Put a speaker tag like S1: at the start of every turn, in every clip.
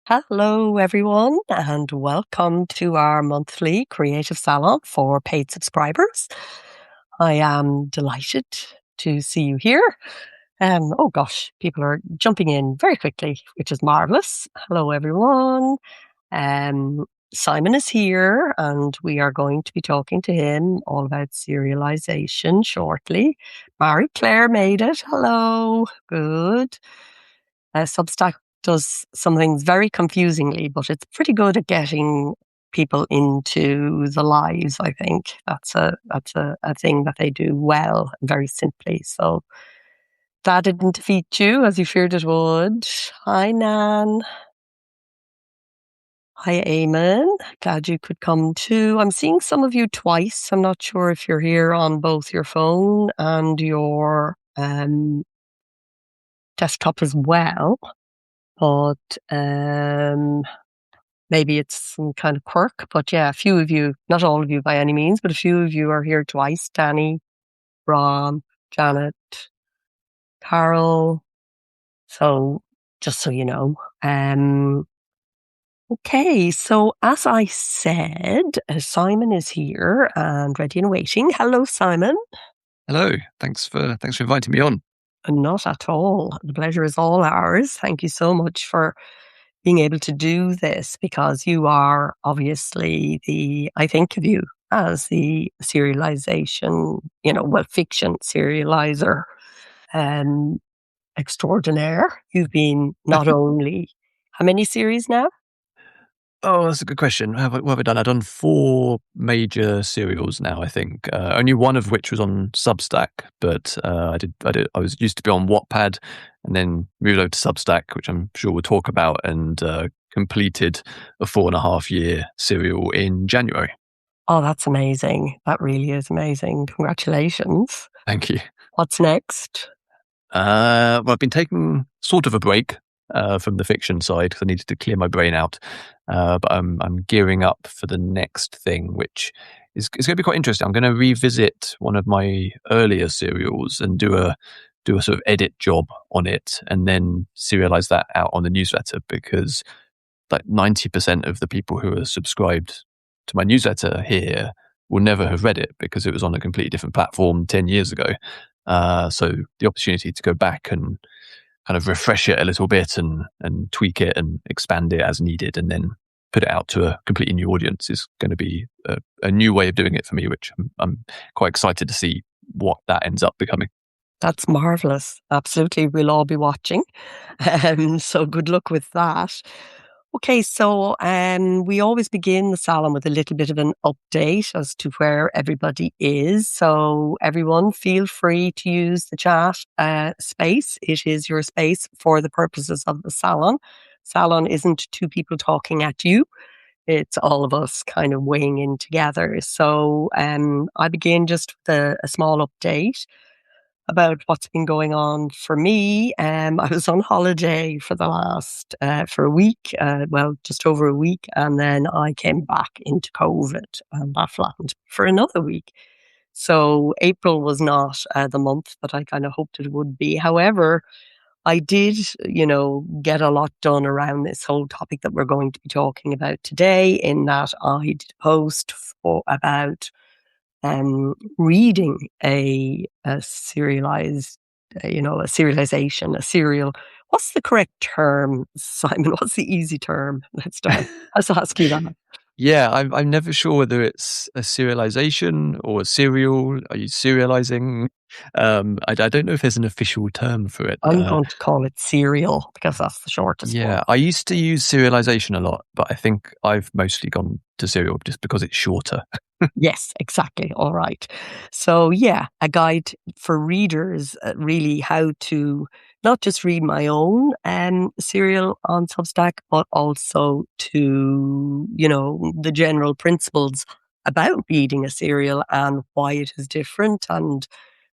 S1: Hello, everyone, and welcome to our monthly creative salon for paid subscribers. I am delighted to see you here. Oh gosh, people are jumping in very quickly, which is marvelous. Hello, everyone. Um, Simon is here, and we are going to be talking to him all about serialization shortly. Marie Claire made it. Hello. Good. Substack does some things very confusingly, but it's pretty good at getting people into the lives. I think that's a thing that they do well, very simply. So that didn't defeat you as you feared it would. Hi, Nan. Hi, Eamon. Glad you could come too. I'm seeing some of you twice. I'm not sure if you're here on both your phone and your desktop as well, but maybe it's some kind of quirk. But yeah, a few of you, not all of you by any means, but a few of you are here twice. Danny, Ron, Janet, Carol. So just so you know. Okay, so as I said, Simon is here and ready and waiting. Hello, Simon.
S2: Hello. Thanks for inviting me on.
S1: Not at all. The pleasure is all ours. Thank you so much for being able to do this, because you are obviously I think of you as the serialization, fiction serializer extraordinaire. You've been not only, how many series now?
S2: Oh, that's a good question. What have I done? I've done 4 major serials now, I think. Only one of which was on Substack, but I was used to be on Wattpad and then moved over to Substack, which I'm sure we'll talk about, and completed a 4.5-year serial in January.
S1: Oh, that's amazing. That really is amazing. Congratulations.
S2: Thank you.
S1: What's next?
S2: Well, I've been taking sort of a break from the fiction side because I needed to clear my brain out. But I'm gearing up for the next thing, which is going to be quite interesting. I'm going to revisit one of my earlier serials and do a sort of edit job on it, and then serialize that out on the newsletter, because like 90% of the people who are subscribed to my newsletter here will never have read it because it was on a completely different platform 10 years ago. So the opportunity to go back and kind of refresh it a little bit and tweak it and expand it as needed, and then put it out to a completely new audience is going to be a new way of doing it for me, which I'm quite excited to see what that ends up becoming.
S1: That's marvelous. Absolutely. We'll all be watching. So good luck with that. Okay, so we always begin the salon with a little bit of an update as to where everybody is. So everyone, feel free to use the chat space. It is your space for the purposes of the salon. Salon isn't two people talking at you. It's all of us kind of weighing in together. So I begin just with a small update about what's been going on for me. I was on holiday for the last, for a week, just over a week. And then I came back into COVID and that flattened for another week. So April was not the month that I kind of hoped it would be. However, I did, get a lot done around this whole topic that we're going to be talking about today, in that I did a post about reading a serialized, a serialization, a serial. What's the correct term, Simon? What's the easy term? Let's start. Let's ask you that.
S2: Yeah, I'm never sure whether it's a serialization or a serial. Are you serializing? I don't know if there's an official term for it.
S1: I'm going to call it serial because that's the shortest one.
S2: Yeah, I used to use serialization a lot, but I think I've mostly gone to serial just because it's shorter.
S1: Yes, exactly. All right. So yeah, a guide for readers, really how to not just read my own serial on Substack, but also to, the general principles about reading a serial and why it is different, and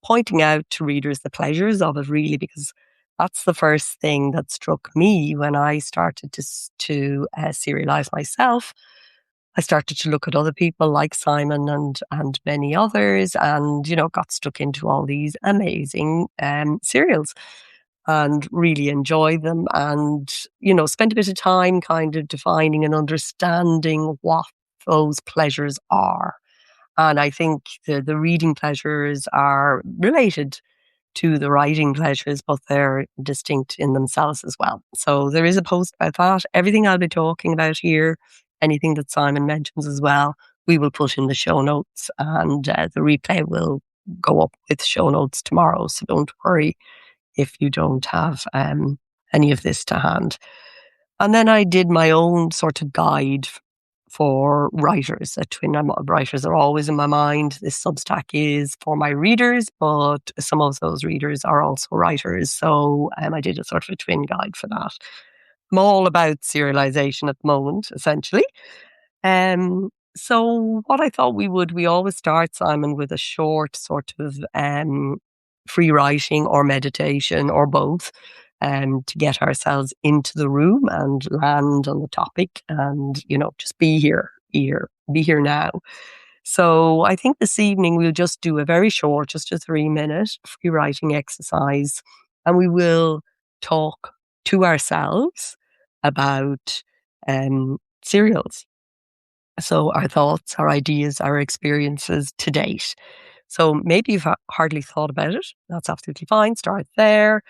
S1: pointing out to readers the pleasures of it, really, because that's the first thing that struck me when I started to serialize myself. I started to look at other people like Simon and many others, and got stuck into all these amazing serials. and really enjoy them and, spend a bit of time kind of defining and understanding what those pleasures are. And I think the reading pleasures are related to the writing pleasures, but they're distinct in themselves as well. So there is a post about that. Everything I'll be talking about here, anything that Simon mentions as well, we will put in the show notes, and the replay will go up with show notes tomorrow. So don't worry if you don't have any of this to hand. And then I did my own sort of guide for writers. Writers are always in my mind. This Substack is for my readers, but some of those readers are also writers. So I did a sort of a twin guide for that. I'm all about serialization at the moment, essentially. So what I thought we always start, Simon, with a short sort of free writing or meditation or both, to get ourselves into the room and land on the topic and, just be here now. So I think this evening we'll just do a very short, just a 3-minute free writing exercise, and we will talk to ourselves about serials. So our thoughts, our ideas, our experiences to date. So maybe you've hardly thought about it. That's absolutely fine. Start there.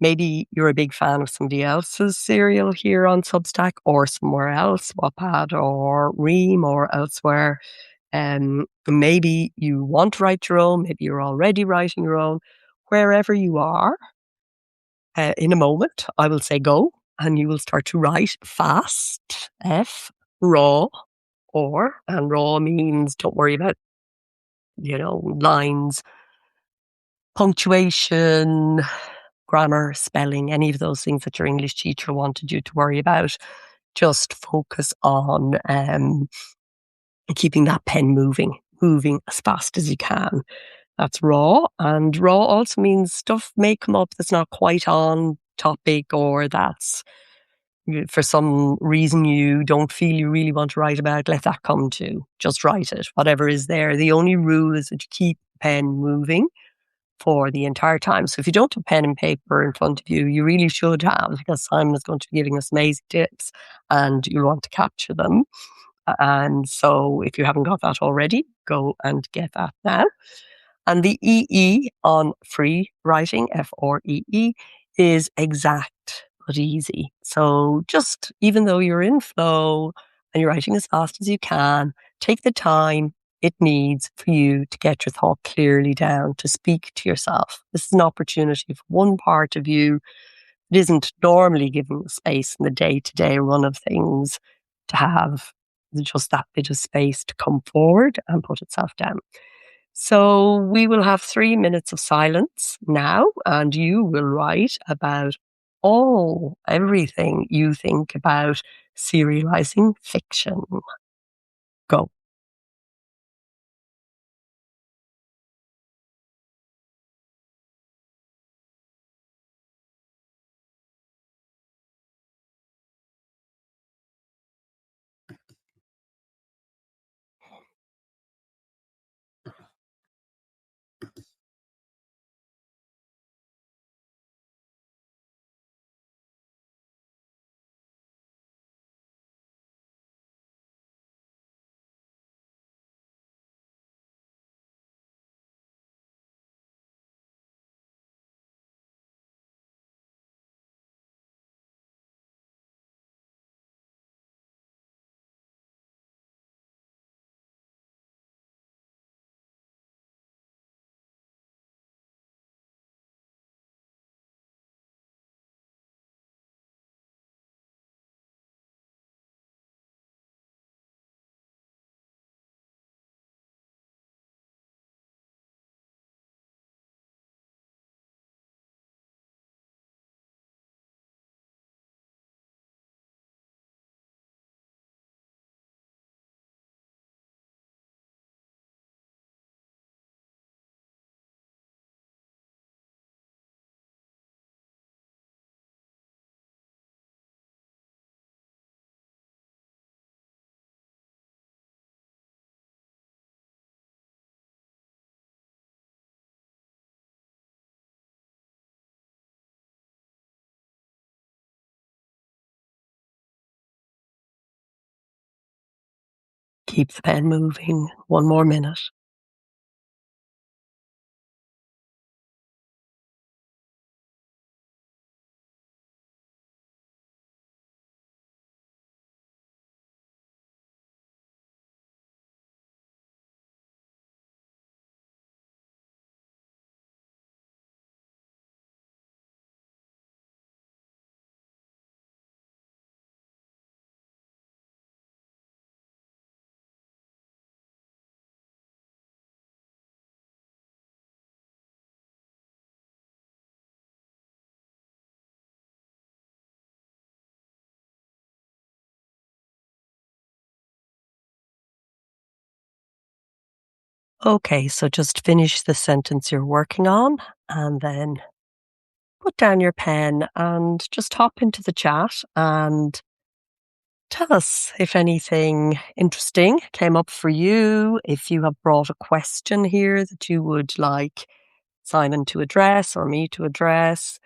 S1: Maybe you're a big fan of somebody else's serial here on Substack or somewhere else, Wattpad or Ream or elsewhere. Maybe you want to write your own. Maybe you're already writing your own. Wherever you are, in a moment, I will say go, and you will start to write fast, raw, and raw means don't worry about, lines, punctuation, grammar, spelling, any of those things that your English teacher wanted you to worry about. Just focus on keeping that pen moving as fast as you can. That's raw. And raw also means stuff may come up that's not quite on topic, or that's for some reason you don't feel you really want to write about. Let that come too. Just write it, whatever is there. The only rule is that you keep the pen moving for the entire time. So if you don't have pen and paper in front of you, you really should have, because Simon is going to be giving us amazing tips and you'll want to capture them. And so if you haven't got that already, go and get that now. And the EE on free writing, FREE, is exact but easy. So just, even though you're in flow and you're writing as fast as you can, take the time it needs for you to get your thought clearly down, to speak to yourself. This is an opportunity for one part of you that isn't normally given the space in the day-to-day run of things to have just that bit of space to come forward and put itself down. So we will have 3 minutes of silence now, and you will write about everything you think about serializing fiction. Go. Keep the pen moving. One more minute. Okay, so just finish the sentence you're working on and then put down your pen and just hop into the chat and tell us if anything interesting came up for you, if you have brought a question here that you would like Simon to address or me to address.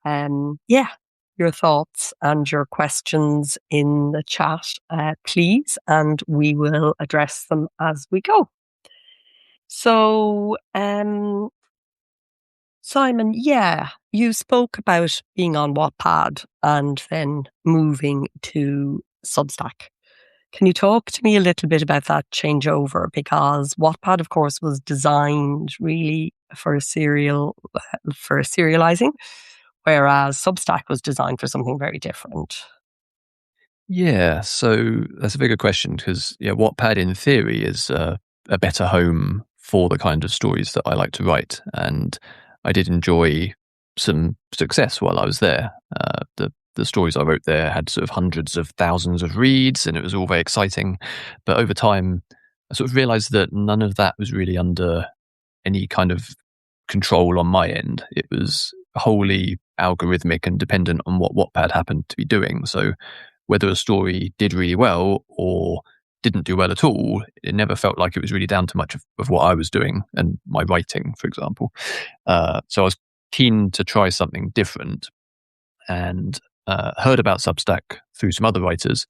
S1: Yeah, your thoughts and your questions in the chat, please, and we will address them as we go. So, Simon, yeah, you spoke about being on Wattpad and then moving to Substack. Can you talk to me a little bit about that changeover? Because Wattpad, of course, was designed really for serializing, whereas Substack was designed for something very different.
S2: Yeah, so that's a very good question because Wattpad in theory is a better home for the kind of stories that I like to write, and I did enjoy some success while I was there. The stories I wrote there had sort of hundreds of thousands of reads, and it was all very exciting. But over time, I sort of realised that none of that was really under any kind of control on my end. It was wholly algorithmic and dependent on what Wattpad happened to be doing. So whether a story did really well or didn't do well at all, it never felt like it was really down to much of what I was doing and my writing, for example. So I was keen to try something different and heard about Substack through some other writers.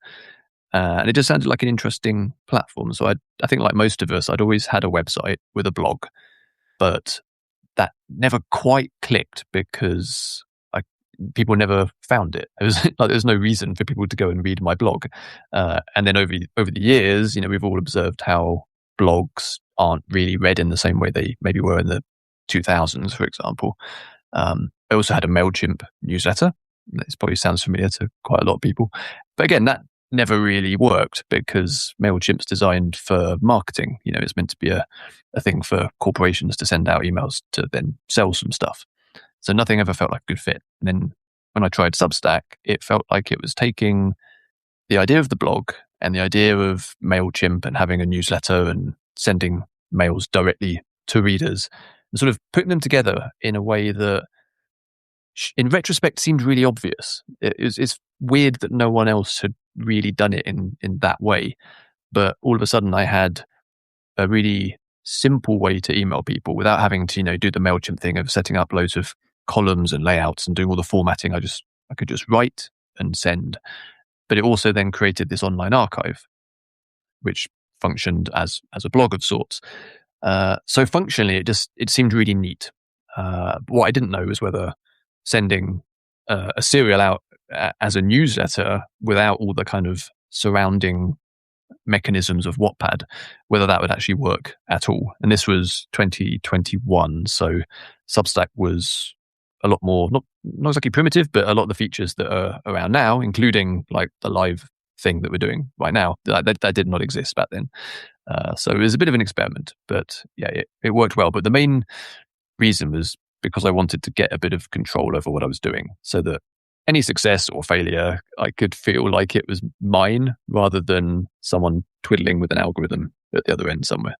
S2: And it just sounded like an interesting platform. So I think, like most of us, I'd always had a website with a blog, but that never quite clicked because people never found it. It was like there's no reason for people to go and read my blog. And then over the years, we've all observed how blogs aren't really read in the same way they maybe were in the 2000s, for example. I also had a MailChimp newsletter. This probably sounds familiar to quite a lot of people. But again, that never really worked because MailChimp's designed for marketing. It's meant to be a thing for corporations to send out emails to then sell some stuff. So nothing ever felt like a good fit. And then when I tried Substack, it felt like it was taking the idea of the blog and the idea of MailChimp and having a newsletter and sending mails directly to readers and sort of putting them together in a way that in retrospect seemed really obvious. It's weird that no one else had really done it in that way. But all of a sudden I had a really simple way to email people without having to, do the MailChimp thing of setting up loads of columns and layouts and doing all the formatting. I could just write and send. But it also then created this online archive, which functioned as a blog of sorts. So functionally, it seemed really neat. What I didn't know was whether sending a serial out as a newsletter without all the kind of surrounding mechanisms of Wattpad, whether that would actually work at all. And this was 2021, so Substack was a lot more, not exactly primitive, but a lot of the features that are around now, including like the live thing that we're doing right now, that did not exist back then. So it was a bit of an experiment, but yeah, it worked well. But the main reason was because I wanted to get a bit of control over what I was doing so that any success or failure, I could feel like it was mine rather than someone twiddling with an algorithm at the other end somewhere.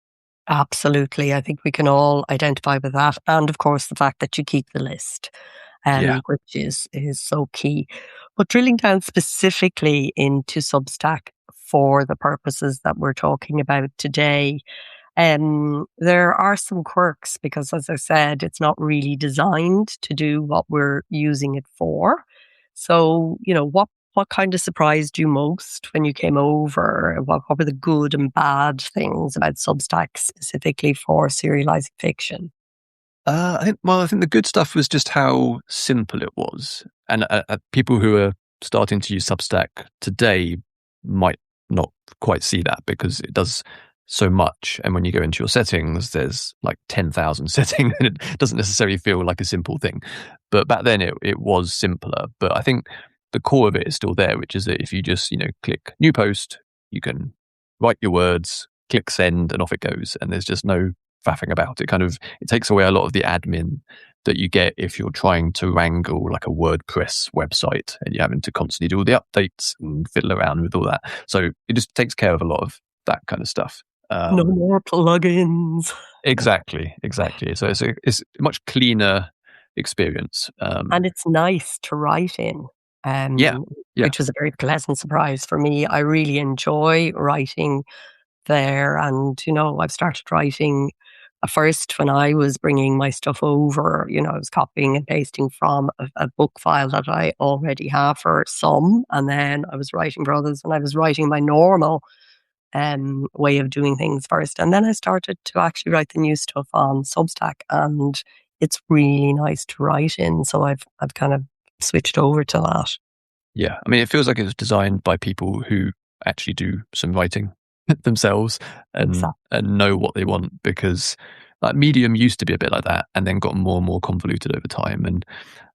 S1: Absolutely. I think we can all identify with that. And of course, the fact that you keep the list,
S2: Yeah.
S1: which is so key. But drilling down specifically into Substack for the purposes that we're talking about today, there are some quirks because, as I said, it's not really designed to do what we're using it for. So, what what kind of surprised you most when you came over? What were the good and bad things about Substack specifically for serializing fiction?
S2: I think the good stuff was just how simple it was, and people who are starting to use Substack today might not quite see that because it does so much. And when you go into your settings, there's like 10,000 settings, and it doesn't necessarily feel like a simple thing. But back then, it was simpler. But I think the core of it is still there, which is that if you just click new post, you can write your words, click send, and off it goes. And there's just no faffing about. It takes away a lot of the admin that you get if you're trying to wrangle like a WordPress website and you're having to constantly do all the updates and fiddle around with all that. So it just takes care of a lot of that kind of stuff.
S1: No more plugins.
S2: Exactly. So it's a much cleaner experience.
S1: And it's nice to write in,
S2: Yeah.
S1: which was a very pleasant surprise for me. I really enjoy writing there. And, I've started writing at first when I was bringing my stuff over, I was copying and pasting from a book file that I already have for some. And then I was writing for others, and I was writing my normal way of doing things first. And then I started to actually write the new stuff on Substack, and it's really nice to write in. So I've kind of switched over to that.
S2: Yeah. I mean, it feels like it was designed by people who actually do some writing themselves and know what they want, because like Medium used to be a bit like that and then got more and more convoluted over time. And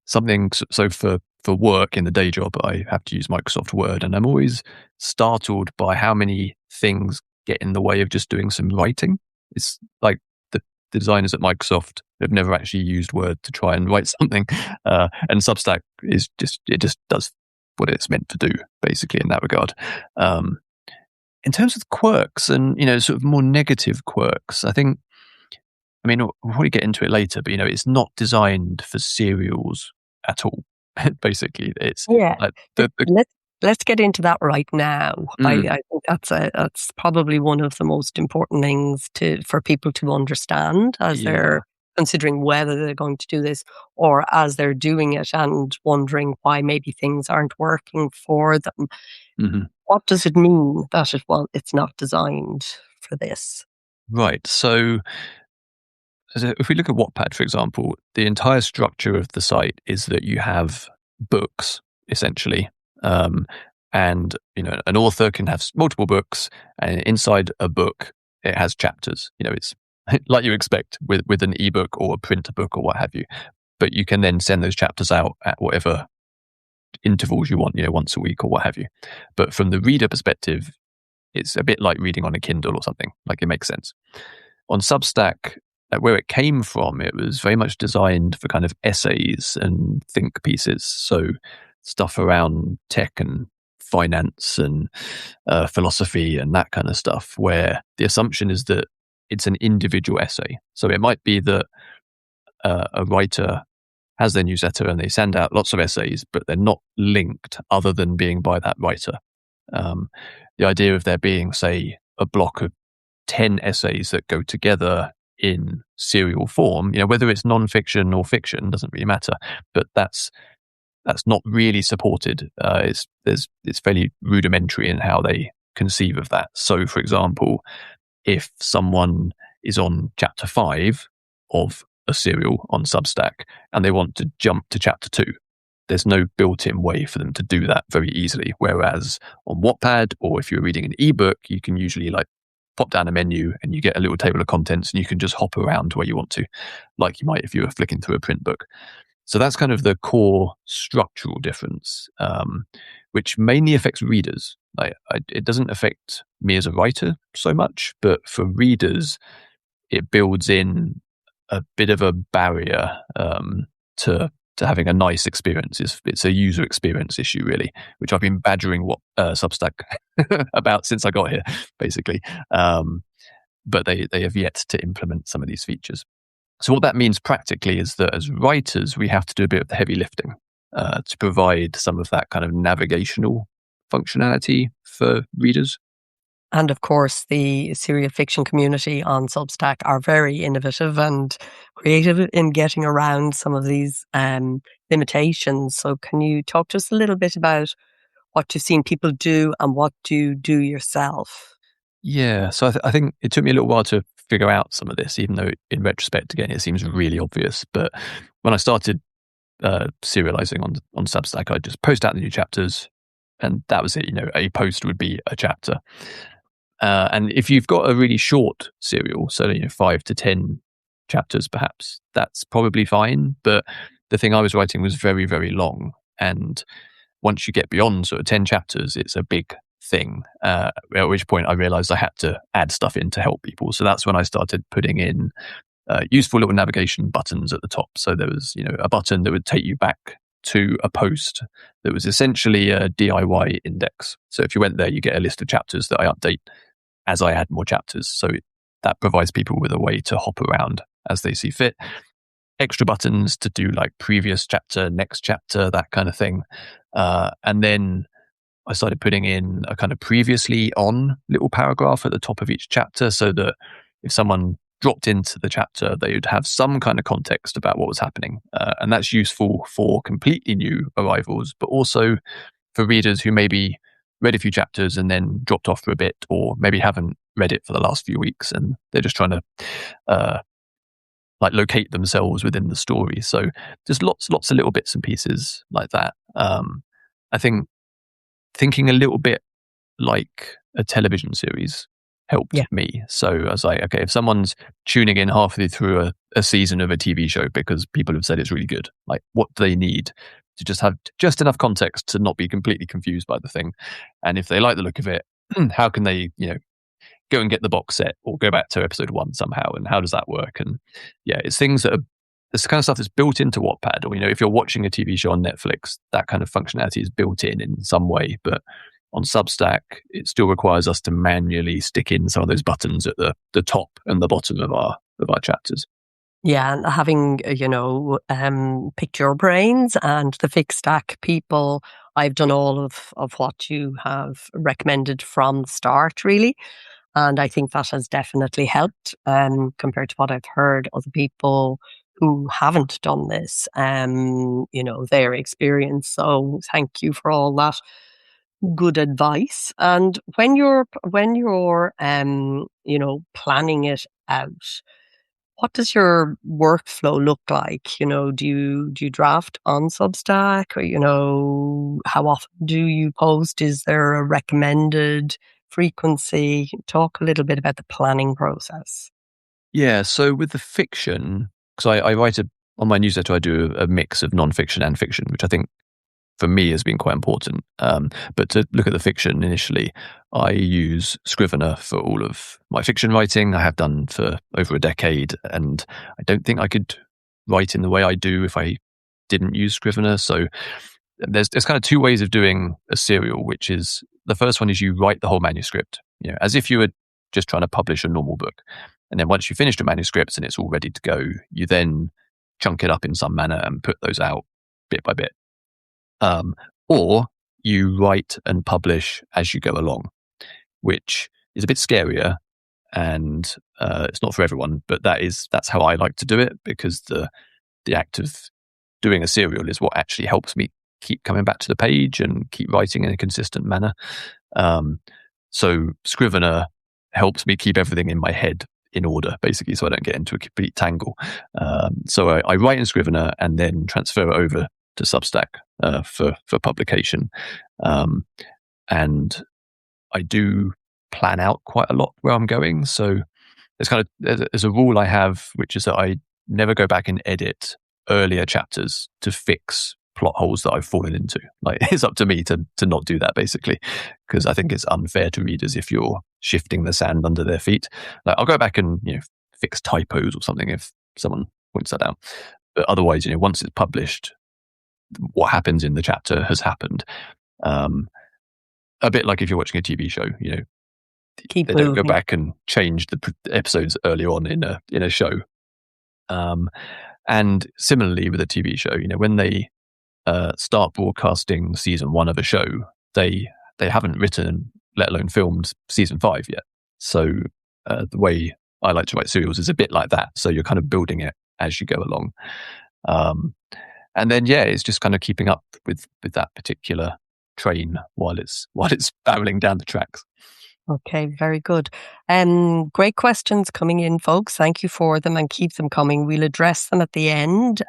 S2: so for work in the day job, I have to use Microsoft Word, and I'm always startled by how many things get in the way of just doing some writing. It's like the designers at Microsoft have never actually used Word to try and write something. And Substack it just does what it's meant to do, basically, in that regard. In terms of quirks and, sort of more negative quirks, we'll probably get into it later, but, it's not designed for serials at all. Basically, it's like
S1: let's get into that right now. I think that's probably one of the most important things for people to understand as they're considering whether they're going to do this, or as they're doing it and wondering why maybe things aren't working for them.
S2: Mm-hmm.
S1: What does it mean that it's not designed for this?
S2: Right. So if we look at Wattpad, for example, the entire structure of the site is that you have books, essentially. And, an author can have multiple books, and inside a book, it has chapters. It's like you expect with an ebook or a print book or what have you. But you can then send those chapters out at whatever intervals you want, once a week or what have you. But from the reader perspective, it's a bit like reading on a Kindle or something. Like, it makes sense. On Substack, where it came from, it was very much designed for kind of essays and think pieces. So stuff around tech and finance and philosophy and that kind of stuff, where the assumption is that it's an individual essay. So it might be that a writer has their newsletter and they send out lots of essays, but they're not linked other than being by that writer. The idea of there being, say, a block of 10 essays that go together in serial form, whether it's non-fiction or fiction, doesn't really matter, but that's not really supported. It's fairly rudimentary in how they conceive of that. So, for example, if someone is on chapter 5 of a serial on Substack and they want to jump to chapter 2, there's no built-in way for them to do that very easily. Whereas on Wattpad, or if you're reading an ebook, you can usually pop down a menu and you get a little table of contents and you can just hop around where you want to, like you might if you were flicking through a print book. So that's kind of the core structural difference, which mainly affects readers. It doesn't affect me as a writer so much, but for readers, it builds in a bit of a barrier to having a nice experience. It's a user experience issue, really, which I've been badgering Substack about since I got here, basically. But they have yet to implement some of these features. So what that means practically is that as writers, we have to do a bit of the heavy lifting to provide some of that kind of navigational functionality for readers.
S1: And of course, the serial fiction community on Substack are very innovative and creative in getting around some of these limitations. So can you talk to us a little bit about what you've seen people do and what do you do yourself?
S2: Yeah, so I think it took me a little while to figure out some of this, even though in retrospect, again, it seems really obvious. But when I started serializing on Substack, I just post out the new chapters, and that was it. A post would be a chapter. And if you've got a really short serial, so 5 to 10 chapters, perhaps that's probably fine. But the thing I was writing was very, very long, and once you get beyond sort of 10 chapters, it's a big thing. At which point I realized I had to add stuff in to help people. So that's when I started putting in useful little navigation buttons at the top. So there was, a button that would take you back to a post that was essentially a DIY index. So if you went there, you get a list of chapters that I update as I add more chapters. So that provides people with a way to hop around as they see fit. Extra buttons to do like previous chapter, next chapter, that kind of thing. And then I started putting in a kind of previously on little paragraph at the top of each chapter, so that if someone dropped into the chapter, they would have some kind of context about what was happening. And that's useful for completely new arrivals, but also for readers who maybe read a few chapters and then dropped off for a bit, or maybe haven't read it for the last few weeks and they're just trying to locate themselves within the story. So just lots of little bits and pieces like that. I think thinking a little bit like a television series helped me. So I was like, okay, if someone's tuning in halfway through a season of a TV show because people have said it's really good, like what do they need to just have just enough context to not be completely confused by the thing? And if they like the look of it, how can they, go and get the box set or go back to episode 1 somehow? And how does that work? And yeah, it's things that are this kind of stuff that's built into Wattpad, or if you're watching a TV show on Netflix, that kind of functionality is built in some way. But on Substack, it still requires us to manually stick in some of those buttons at the top and the bottom of our chapters.
S1: Yeah, and having picked your brains and the Fix Stack people, I've done all of what you have recommended from the start, really. And I think that has definitely helped compared to what I've heard other people who haven't done this, their experience. So thank you for all that good advice. And when you're planning it out, what does your workflow look like? Do you draft on Substack, or how often do you post? Is there a recommended frequency? Talk a little bit about the planning process.
S2: Yeah, so with the fiction, because I write on my newsletter, I do a mix of non-fiction and fiction, which I think for me has been quite important. But to look at the fiction initially, I use Scrivener for all of my fiction writing. I have done for over a decade, and I don't think I could write in the way I do if I didn't use Scrivener. So there's kind of two ways of doing a serial, which is the first one is you write the whole manuscript, as if you were just trying to publish a normal book. And then once you finish the manuscript and it's all ready to go, you then chunk it up in some manner and put those out bit by bit. Or you write and publish as you go along, which is a bit scarier, and it's not for everyone, but that's how I like to do it, because the act of doing a serial is what actually helps me keep coming back to the page and keep writing in a consistent manner. So Scrivener helps me keep everything in my head in order, basically, so I don't get into a complete tangle. So I write in Scrivener and then transfer it over to Substack for publication. And I do plan out quite a lot where I'm going. So there's a rule I have, which is that I never go back and edit earlier chapters to fix plot holes that I've fallen into. Like, it's up to me to not do that, basically, because I think it's unfair to readers if you're shifting the sand under their feet. Like, I'll go back and fix typos or something if someone points that out. But otherwise, once it's published, what happens in the chapter has happened. A bit like if you're watching a TV show, they don't go back and change the episodes early on in a show. And similarly with a TV show, when they start broadcasting season 1 of a show, they haven't written, let alone filmed, season 5 yet. So the way I like to write serials is a bit like that. So you're kind of building it as you go along. And then, it's just kind of keeping up with that particular train while it's barreling down the tracks.
S1: Okay, very good. Great questions coming in, folks. Thank you for them, and keep them coming. We'll address them at the end.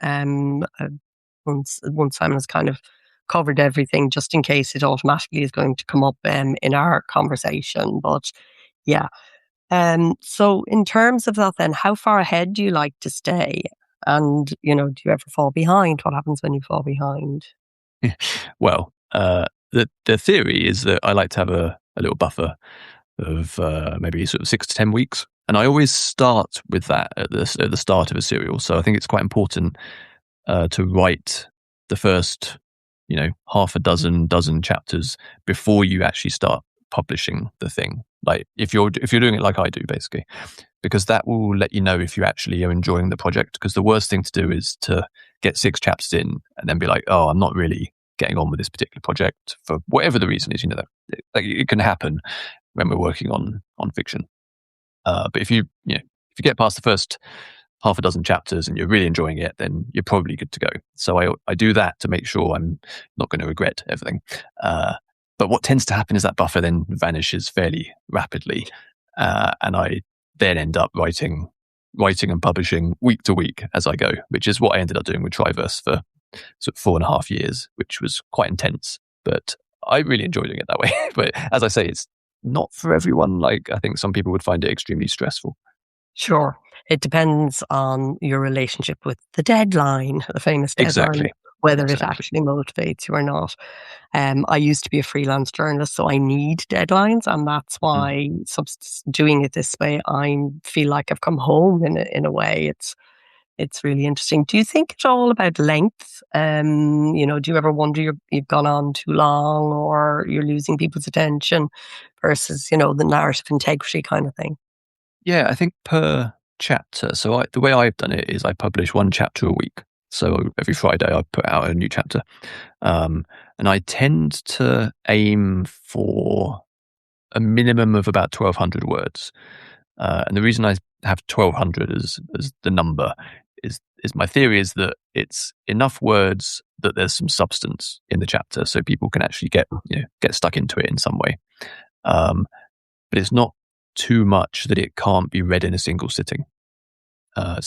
S1: Once Simon has kind of covered everything, just in case it automatically is going to come up in our conversation. But yeah. So in terms of that, then, how far ahead do you like to stay? And do you ever fall behind? What happens when you fall behind?
S2: Well, the theory is that I like to have a little buffer of maybe sort of 6 to 10 weeks, and I always start with that at the start of a serial. So I think it's quite important to write the first, half a dozen chapters before you actually start publishing the thing. Like if you're doing it like I do, basically, because that will let you know if you actually are enjoying the project. Because the worst thing to do is to get 6 chapters in and then be like, oh, I'm not really getting on with this particular project for whatever the reason is. Like it can happen when we're working on fiction. But if you get past the first half a dozen chapters and you're really enjoying it, then you're probably good to go. So I do that to make sure I'm not going to regret everything. But what tends to happen is that buffer then vanishes fairly rapidly, and I then end up writing and publishing week to week as I go, which is what I ended up doing with Triverse for sort of 4.5 years, which was quite intense. But I really enjoyed doing it that way. But as I say, it's not for everyone. Like I think some people would find it extremely stressful.
S1: Sure. It depends on your relationship with the deadline, the famous deadline,
S2: Exactly.
S1: whether it actually motivates you or not. I used to be a freelance journalist, so I need deadlines, and that's why doing it this way, I feel like I've come home in a way. It's really interesting. Do you think it's all about length? Do you ever wonder you've gone on too long, or you're losing people's attention versus, the narrative integrity kind of thing?
S2: Yeah, I think per chapter. So the way I've done it is I publish 1 chapter a week. So every Friday I put out a new chapter. And I tend to aim for a minimum of about 1,200 words. And the reason I have 1,200 as the number is my theory is that it's enough words that there's some substance in the chapter, so people can actually get stuck into it in some way. But it's not too much that it can't be read in a single sitting. I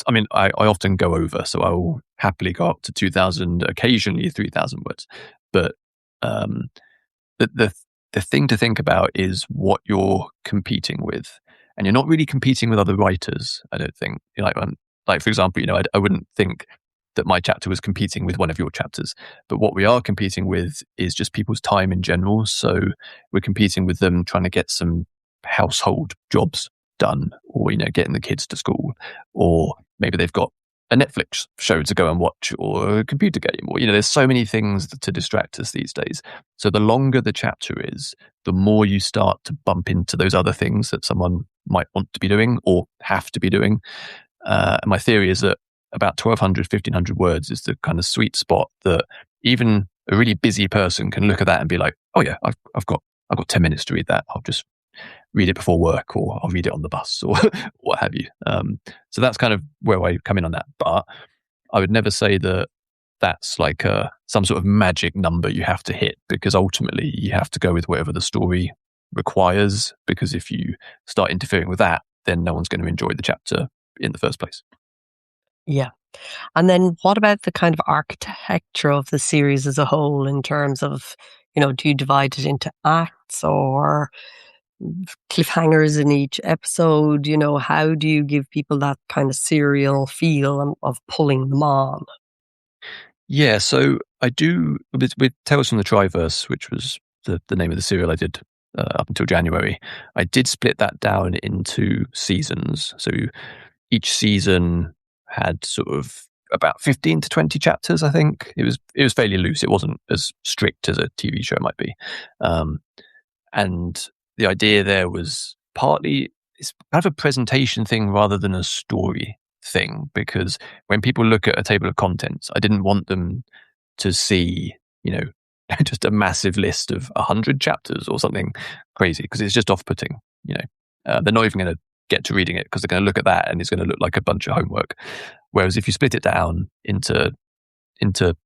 S2: often go over, so I will happily go up to 2,000, occasionally 3,000 words. But the thing to think about is what you're competing with, and you're not really competing with other writers. I don't think. Like for example, I wouldn't think that my chapter was competing with one of your chapters. But what we are competing with is just people's time in general. So we're competing with them trying to get some household jobs done, or getting the kids to school, or maybe they've got a Netflix show to go and watch, or a computer game, or there's so many things to distract us these days. So the longer the chapter is, the more you start to bump into those other things that someone might want to be doing or have to be doing. And my theory is that about 1,200, 1,500 words is the kind of sweet spot that even a really busy person can look at that and be like, oh yeah, I've got 10 minutes to read that. I'll just read it before work, or I'll read it on the bus, or what have you. So that's kind of where I come in on that. But I would never say that that's like some sort of magic number you have to hit, because ultimately you have to go with whatever the story requires, because if you start interfering with that, then no one's going to enjoy the chapter in the first place.
S1: Yeah. And then what about the kind of architecture of the series as a whole, in terms of, do you divide it into acts or cliffhangers in each episode? How do you give people that kind of serial feel of pulling them on?
S2: Yeah, so I do with Tales from the Triverse, which was the name of the serial I did up until January. I did split that down into seasons. So each season had sort of about 15 to 20 chapters, I think. It was fairly loose. It wasn't as strict as a TV show might be. And the idea there was partly it's kind of a presentation thing rather than a story thing, because when people look at a table of contents, I didn't want them to see, just a massive list of 100 chapters or something crazy, because it's just off-putting. They're not even going to get to reading it because they're going to look at that and it's going to look like a bunch of homework. Whereas if you split it down into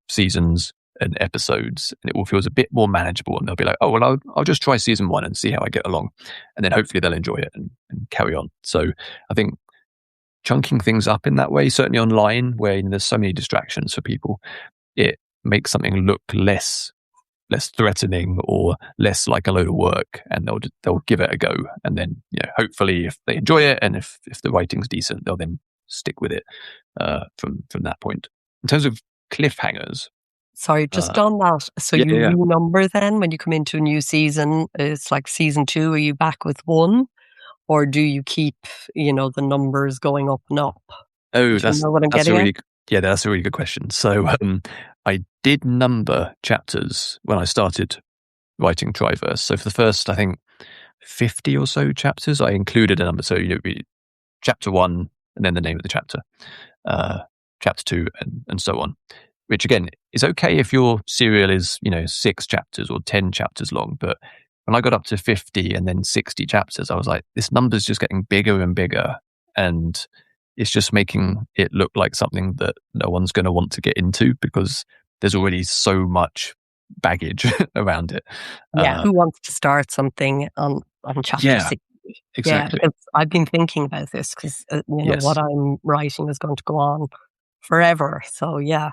S2: seasons, and episodes, and it all feels a bit more manageable. And they'll be like, "Oh, well, I'll just try season 1 and see how I get along," and then hopefully they'll enjoy it and carry on. So I think chunking things up in that way, certainly online, where there's so many distractions for people, it makes something look less threatening or less like a load of work, and they'll give it a go. And then hopefully if they enjoy it and if the writing's decent, they'll then stick with it from that point. In terms of cliffhangers,
S1: sorry, just on that. So you
S2: yeah.
S1: renumber then when you come into a new season. It's like season 2. Are you back with 1, or do you keep the numbers going up and up?
S2: Oh,
S1: Do you know what I'm
S2: that's a
S1: getting at?
S2: that's a really good question. So I did number chapters when I started writing Triverse. So for the first, I think 50 or so chapters, I included a number. So chapter 1 and then the name of the chapter, chapter 2, and so on. Which again is okay if your serial is 6 chapters or 10 chapters long, but when I got up to 50 and then 60 chapters, I was like, this number's just getting bigger and bigger, and it's just making it look like something that no one's going to want to get into because there's already so much baggage around it.
S1: Yeah, who wants to start something on chapter 60?
S2: Exactly.
S1: Yeah, because I've been thinking about this because
S2: Yes.
S1: what I'm writing is going to go on forever. So yeah.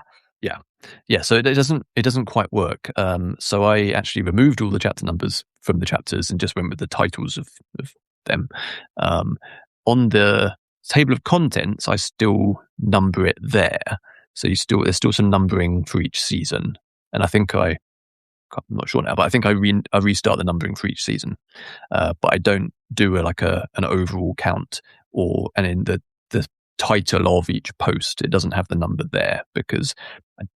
S2: So it doesn't quite work. So I actually removed all the chapter numbers from the chapters and just went with the titles of them. On the table of contents, I still number it there. So there's still some numbering for each season, and I think I'm not sure now, but I think I restart the numbering for each season. But I don't do an overall count, and in the title of each post, it doesn't have the number there because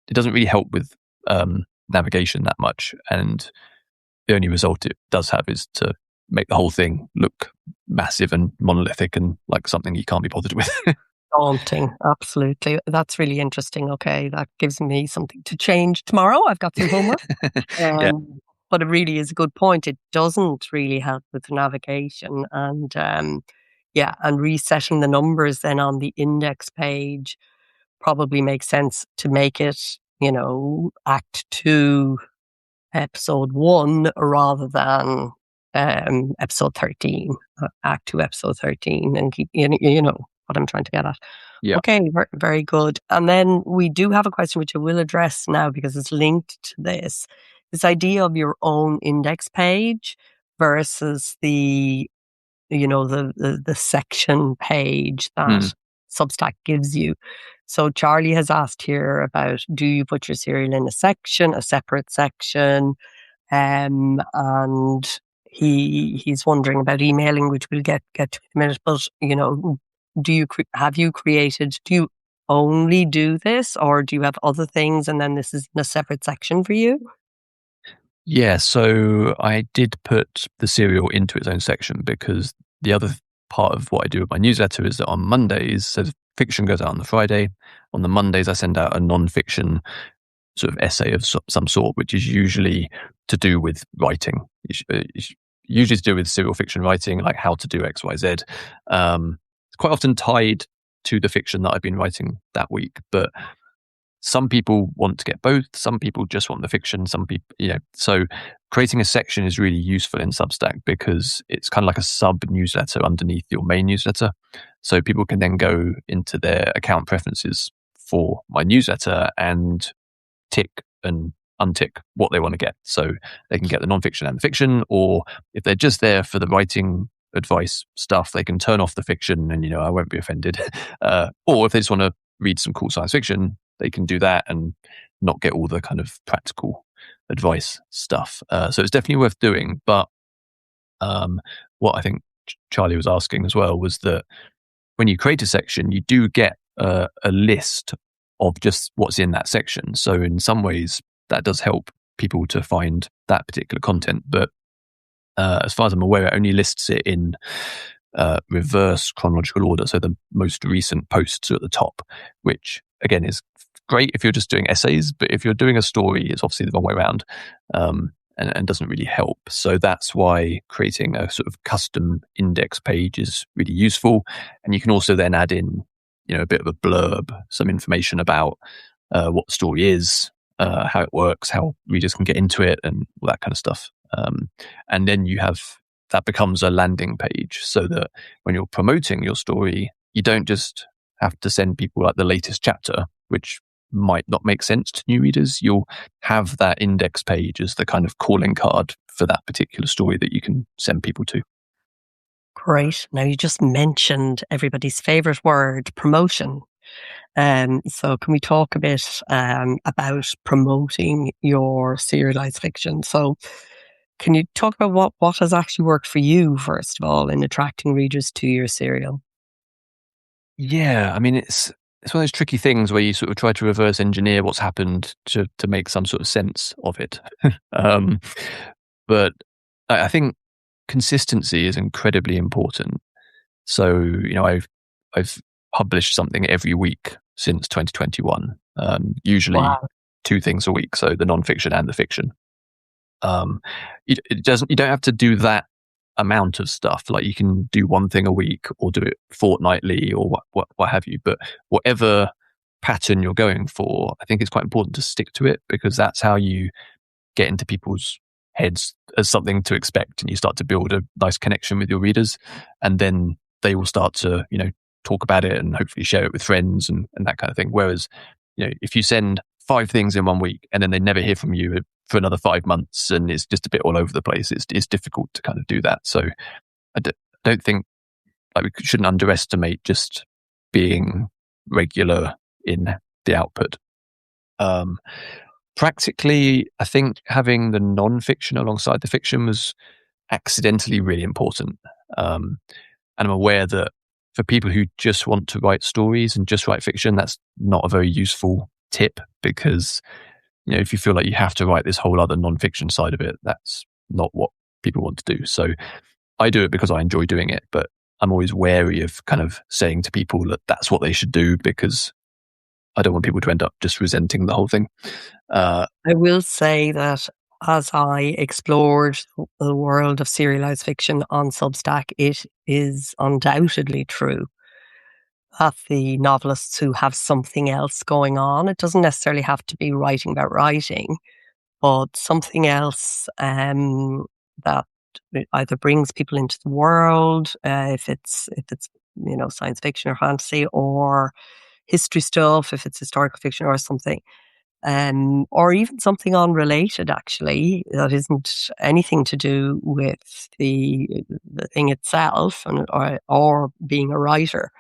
S2: it doesn't really help with navigation that much. And the only result it does have is to make the whole thing look massive and monolithic and like something you can't be bothered with.
S1: Daunting, absolutely. That's really interesting. Okay, that gives me something to change tomorrow. I've got some homework.
S2: Yeah.
S1: But it really is a good point. It doesn't really help with navigation, and and resetting the numbers then on the index page probably makes sense to make it, Act 2, Episode 1, rather than Episode 13, Act 2, Episode 13, and keep, what I'm trying to get at.
S2: Yeah.
S1: Okay, very good. And then we do have a question which I will address now because it's linked to this idea of your own index page versus the section page that Substack gives you. So Charlie has asked here about, do you put your serial in a separate section? And he's wondering about emailing, which we'll get to in a minute. But do you only do this, or do you have other things and then this is in a separate section for you?
S2: Yeah, so I did put the serial into its own section because the other part of what I do with my newsletter is that on Mondays, so fiction goes out on the Friday. On the Mondays, I send out a non-fiction sort of essay of some sort, which is usually to do with writing. It's usually to do with serial fiction writing, like how to do X, Y, Z. It's quite often tied to the fiction that I've been writing that week, but some people want to get both. Some people just want the fiction. Some people, so creating a section is really useful in Substack because it's kind of like a sub newsletter underneath your main newsletter. So people can then go into their account preferences for my newsletter and tick and untick what they want to get. So they can get the nonfiction and the fiction, or if they're just there for the writing advice stuff, they can turn off the fiction and, I won't be offended. Or if they just want to read some cool science fiction, they can do that and not get all the kind of practical advice stuff. So it's definitely worth doing. But what I think Charlie was asking as well was that when you create a section, you do get a list of just what's in that section. So in some ways, that does help people to find that particular content. But as far as I'm aware, it only lists it in reverse chronological order. So the most recent posts are at the top, which again is great if you're just doing essays, but if you're doing a story, it's obviously the wrong way around, and doesn't really help. So that's why creating a sort of custom index page is really useful. And you can also then add in, a bit of a blurb, some information about what the story is, how it works, how readers can get into it, and all that kind of stuff. And then that becomes a landing page, so that when you're promoting your story, you don't just have to send people like the latest chapter, which might not make sense to new readers. You'll have that index page as the kind of calling card for that particular story that you can send people to.
S1: Great. Now, you just mentioned everybody's favorite word, promotion. So can we talk a bit about promoting your serialized fiction? So can you talk about what has actually worked for you, first of all, in attracting readers to your serial?
S2: Yeah, I mean, it's one of those tricky things where you sort of try to reverse engineer what's happened to make some sort of sense of it. um, but I think consistency is incredibly important. So, I've published something every week since 2021, usually
S1: Wow.
S2: 2 things a week, so the non-fiction and the fiction. You don't have to do that amount of stuff. Like, you can do 1 thing a week or do it fortnightly or what have you. But whatever pattern you're going for, I think it's quite important to stick to it, because that's how you get into people's heads as something to expect, and you start to build a nice connection with your readers, and then they will start to talk about it and hopefully share it with friends and that kind of thing. Whereas if you send 5 things in 1 week and then they never hear from you for another 5 months and it's just a bit all over the place, it's difficult to kind of do that. So don't think, like, we shouldn't underestimate just being regular in the output. Practically, I think having the non-fiction alongside the fiction was accidentally really important. And I'm aware that for people who just want to write stories and just write fiction, that's not a very useful tip, because if you feel like you have to write this whole other non-fiction side of it, that's not what people want to do. So I do it because I enjoy doing it, but I'm always wary of kind of saying to people that that's what they should do, because I don't want people to end up just resenting the whole thing.
S1: I will say that as I explored the world of serialized fiction on Substack, it is undoubtedly true that the novelists who have something else going on, it doesn't necessarily have to be writing about writing, but something else that either brings people into the world, if it's science fiction or fantasy, or history stuff, if it's historical fiction or something, or even something unrelated, actually, that isn't anything to do with the thing itself, or being a writer.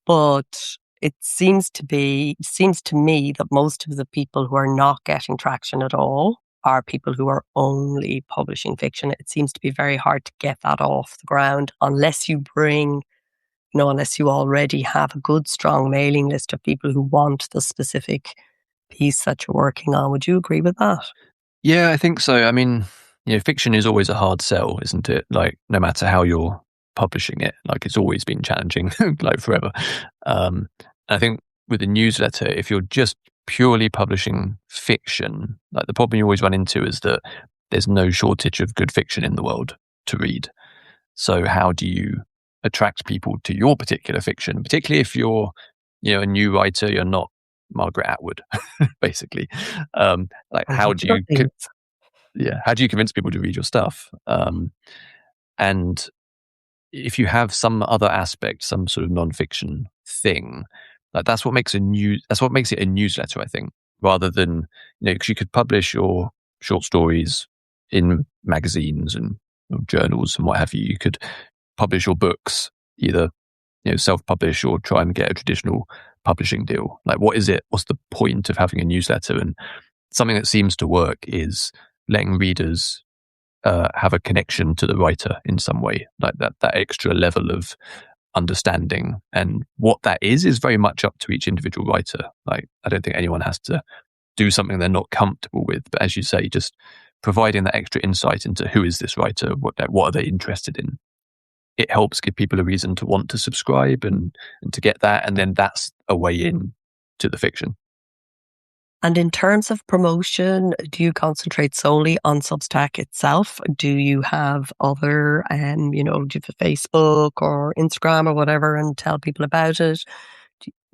S1: But it seems to me that most of the people who are not getting traction at all are people who are only publishing fiction. It seems to be very hard to get that off the ground unless you unless you already have a good, strong mailing list of people who want the specific piece that you're working on. Would you agree with that?
S2: Yeah, I think so. I mean, fiction is always a hard sell, isn't it? Like, no matter how you're publishing it, like, it's always been challenging, like, forever. I think with a newsletter, if you're just purely publishing fiction, like, the problem you always run into is that there's no shortage of good fiction in the world to read. So how do you attract people to your particular fiction, particularly if you're, a new writer, you're not Margaret Atwood, basically. Like,
S1: I think you're
S2: how do you convince people to read your stuff? And if you have some other aspect, some sort of non-fiction thing, like, that's what makes it a newsletter, I think, rather than, because you could publish your short stories in magazines and journals and what have you. You could publish your books either, self-publish or try and get a traditional publishing deal. Like, what's the point of having a newsletter? And something that seems to work is letting readers have a connection to the writer in some way, like that extra level of understanding. And what that is very much up to each individual writer. Like, I don't think anyone has to do something they're not comfortable with, but as you say, just providing that extra insight into who is this writer, what are they interested in. It helps give people a reason to want to subscribe and to get that, and then that's a way in to the fiction.
S1: And in terms of promotion, do you concentrate solely on Substack itself? Do you have other, do you have a Facebook or Instagram or whatever and tell people about it?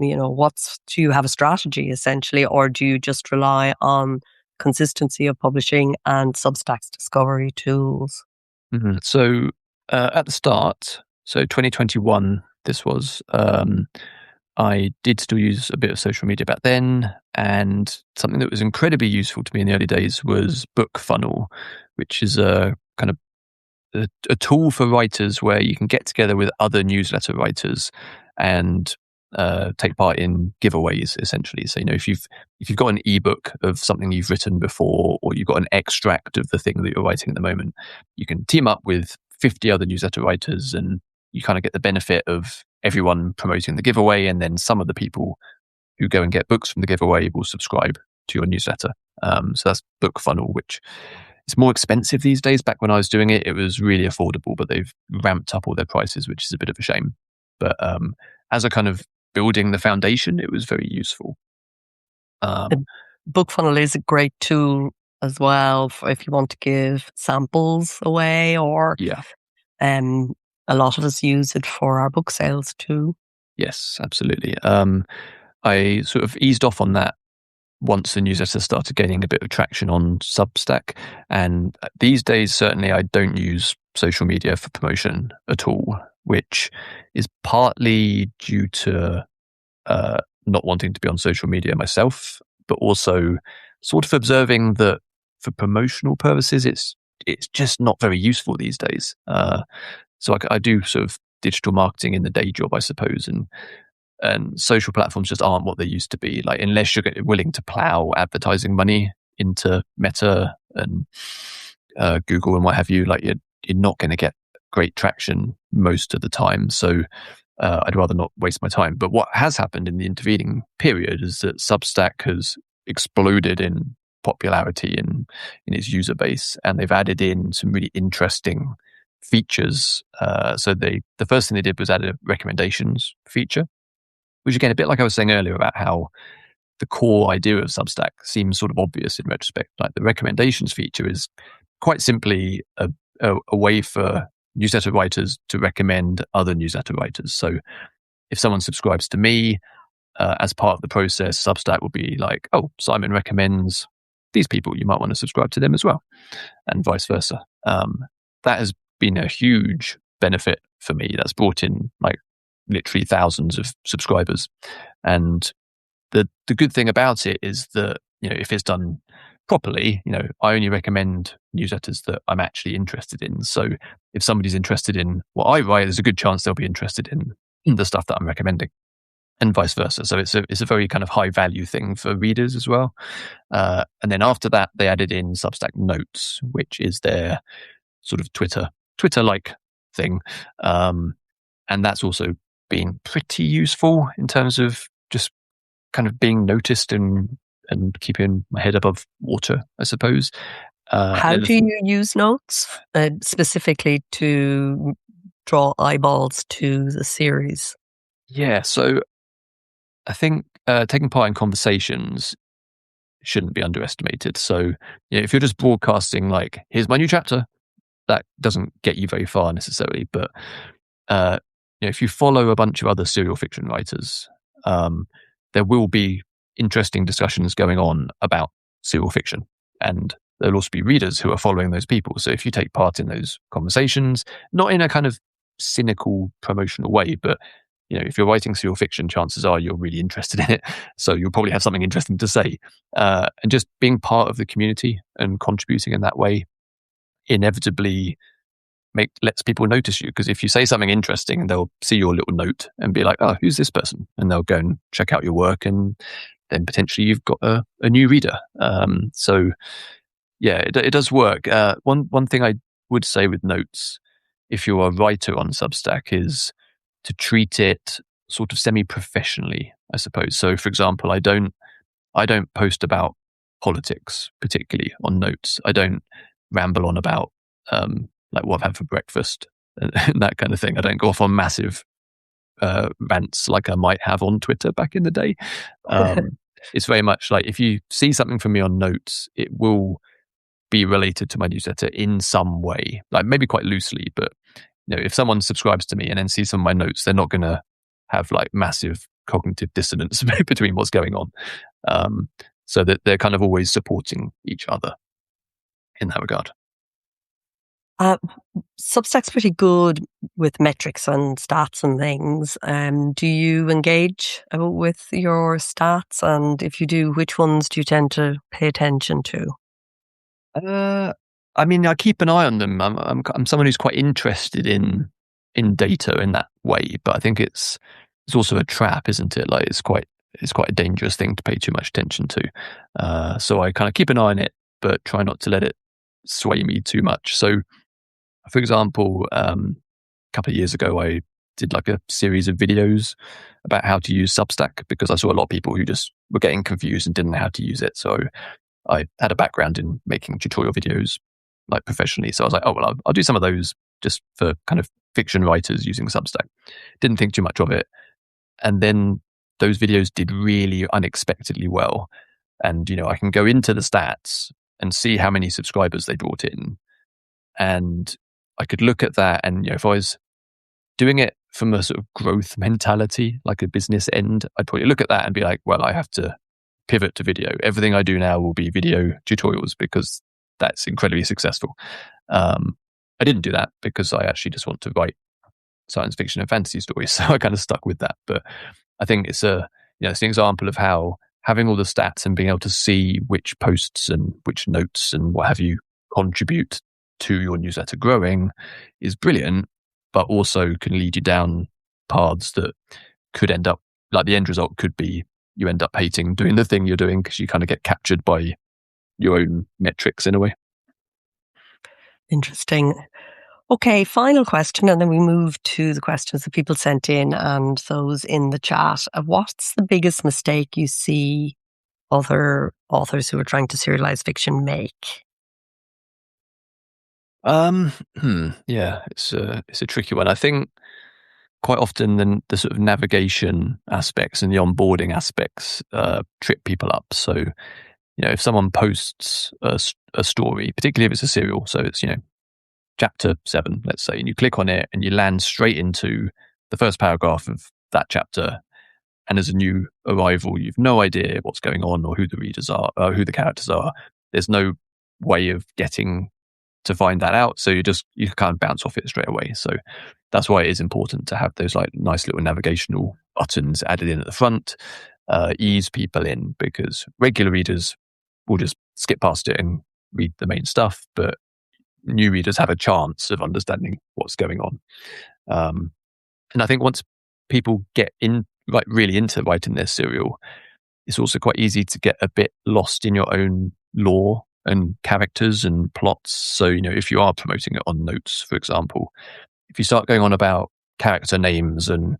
S1: do you have a strategy essentially, or do you just rely on consistency of publishing and Substack's discovery tools?
S2: So at the start, so 2021, this was, I did still use a bit of social media back then, and something that was incredibly useful to me in the early days was Book Funnel, which is a kind of a tool for writers where you can get together with other newsletter writers and take part in giveaways, essentially. So, if you've got an ebook of something you've written before, or you've got an extract of the thing that you're writing at the moment, you can team up with 50 other newsletter writers, and you kind of get the benefit of everyone promoting the giveaway, and then some of the people who go and get books from the giveaway will subscribe to your newsletter. So that's Book Funnel, which it's more expensive these days. Back when I was doing it, it was really affordable, but they've ramped up all their prices, which is a bit of a shame. But as a kind of building the foundation, it was very useful.
S1: The Book Funnel is a great tool as well for if you want to give samples away, or
S2: Yeah.
S1: a lot of us use it for our book sales too.
S2: Yes, absolutely. I sort of eased off on that once the newsletter started gaining a bit of traction on Substack. And these days, certainly, I don't use social media for promotion at all, which is partly due to not wanting to be on social media myself, but also sort of observing that for promotional purposes, it's just not very useful these days. So I do sort of digital marketing in the day job, I suppose, and social platforms just aren't what they used to be. Like, unless you're willing to plow advertising money into Meta and Google and what have you, like you're not going to get great traction most of the time. So I'd rather not waste my time. But what has happened in the intervening period is that Substack has exploded in popularity in its user base, and they've added in some really interesting features. So the first thing they did was add a recommendations feature, which again, a bit like I was saying earlier about how the core idea of Substack seems sort of obvious in retrospect. Like, the recommendations feature is quite simply a way for newsletter writers to recommend other newsletter writers. So if someone subscribes to me, as part of the process, Substack will be like, oh, Simon recommends these people, you might want to subscribe to them as well, and vice versa. That has been a huge benefit for me. That's brought in like literally thousands of subscribers. And the good thing about it is that, if it's done properly, I only recommend newsletters that I'm actually interested in. So if somebody's interested in what I write, there's a good chance they'll be interested in the stuff that I'm recommending, and vice versa. So it's a very kind of high value thing for readers as well. And then after that, they added in Substack Notes, which is their sort of Twitter-like thing. And that's also been pretty useful in terms of just kind of being noticed and keeping my head above water, I suppose.
S1: How do you use Notes specifically to draw eyeballs to the series?
S2: Yeah, so I think taking part in conversations shouldn't be underestimated. So if you're just broadcasting like, here's my new chapter, that doesn't get you very far necessarily. But if you follow a bunch of other serial fiction writers, there will be interesting discussions going on about serial fiction, and there'll also be readers who are following those people. So if you take part in those conversations, not in a kind of cynical promotional way, but if you're writing serial fiction, chances are you're really interested in it, so you'll probably have something interesting to say. And just being part of the community and contributing in that way inevitably lets people notice you, because if you say something interesting, they'll see your little note and be like, oh, who's this person? And they'll go and check out your work, and then potentially you've got a new reader. So yeah, it does work. One thing I would say with Notes, if you're a writer on Substack, is to treat it sort of semi-professionally, I suppose. So for example, I don't post about politics particularly on Notes. I don't ramble on about like what I've had for breakfast and that kind of thing. I don't go off on massive rants like I might have on Twitter back in the day. It's very much like, if you see something from me on Notes, it will be related to my newsletter in some way, like maybe quite loosely. But if someone subscribes to me and then sees some of my notes, they're not going to have like massive cognitive dissonance between what's going on. So that they're kind of always supporting each other in that regard.
S1: Substack's pretty good with metrics and stats and things. Do you engage with your stats? And if you do, which ones do you tend to pay attention to?
S2: I mean, I keep an eye on them. I'm someone who's quite interested in data in that way, but I think it's also a trap, isn't it? Like it's quite a dangerous thing to pay too much attention to. So I kind of keep an eye on it, but try not to let it sway me too much. So, for example, a couple of years ago, I did like a series of videos about how to use Substack because I saw a lot of people who just were getting confused and didn't know how to use it. So I had a background in making tutorial videos like professionally. So I was like, oh, well, I'll do some of those just for kind of fiction writers using Substack. Didn't think too much of it. And then those videos did really unexpectedly well. And, I can go into the stats and see how many subscribers they brought in. And I could look at that and, if I was doing it from a sort of growth mentality, like a business end, I'd probably look at that and be like, well, I have to pivot to video. Everything I do now will be video tutorials because that's incredibly successful. I didn't do that because I actually just want to write science fiction and fantasy stories. So I kind of stuck with that. But I think it's it's an example of how having all the stats and being able to see which posts and which notes and what have you contribute to your newsletter growing is brilliant, but also can lead you down paths that could end up, like the end result could be you end up hating doing the thing you're doing because you kind of get captured by your own metrics in a way.
S1: Interesting. Okay, final question, and then we move to the questions that people sent in and those in the chat. What's the biggest mistake you see other authors who are trying to serialize fiction make?
S2: Yeah, it's a tricky one. I think quite often the sort of navigation aspects and the onboarding aspects trip people up. So, if someone posts a story, particularly if it's a serial, so it's, chapter 7, let's say, and you click on it and you land straight into the first paragraph of that chapter. And as a new arrival, you've no idea what's going on or who the readers are, who the characters are. There's no way of getting to find that out. So you kind of bounce off it straight away. So that's why it is important to have those like nice little navigational buttons added in at the front, ease people in, because regular readers will just skip past it and read the main stuff. But new readers have a chance of understanding what's going on. And I think once people get really into writing their serial, it's also quite easy to get a bit lost in your own lore and characters and plots. So, if you are promoting it on notes, for example, if you start going on about character names and